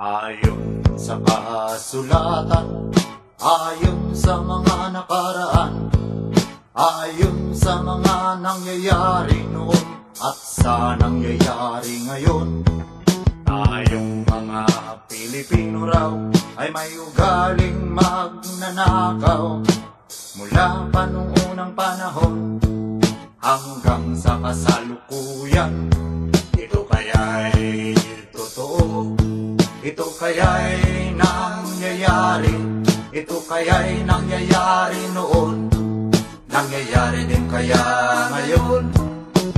Ayon sa kasulatan, ayon sa mga nakaraan, ayon sa mga nangyayari noon at sa nangyayari ngayon, tayong mga Pilipino raw ay may ugaling magnanakaw mula pa nung unang panahon hanggang sa kasalukuyan. Ito kaya'y totoo, ito kaya'y nangyayari, ito kaya'y nangyayari noon, nangyayari din kaya ngayon.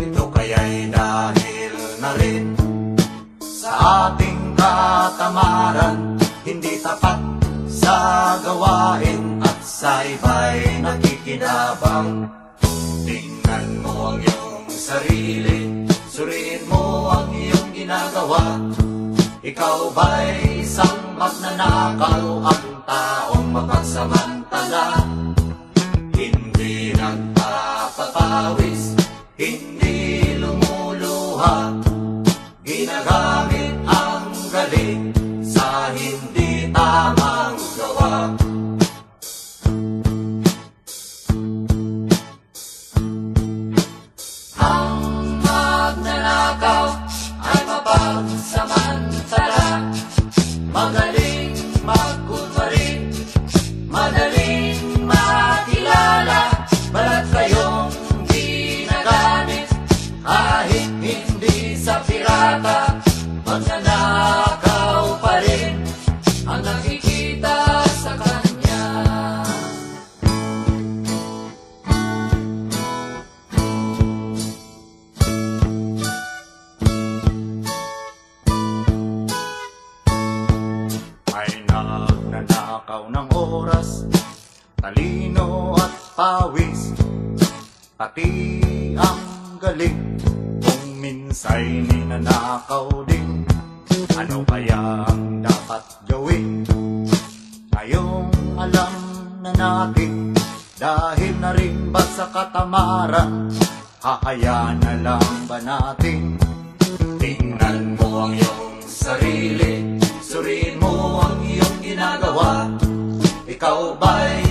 Ito kaya'y dahil na rin sa ating katamaran, hindi tapat sa gawain at sa iba'y nakikinabang. Tingnan mo ang iyong sarili, suriin mo ang iyong ginagawa. Ikaw ba'y isang magnanakaw, ang taong mapagsamantala? Hindi nagpapapawis, hindi lumuluha, ginagamit ang galing sa hindi tamang gawa. Ang magnanakaw ay mapagsamantala, magaling magkunwari, madaling makilala, balat kayong ginagamit kahit hindi sa pirata. Magnanakaw pa rin ang nakikita sa kanya. May nagnanakaw ng oras, talino at pawis, pati ang galing, kung minsa'y ninanakaw din. Ano kaya ang dapat gawin? Ngayong alam na natin, dahil na rin ba sa katamaran, hahayaan na lang ba natin? Tingnan mo ang iyong sarili, suriin mo ang iyong ginagawa. Ikaw ba'y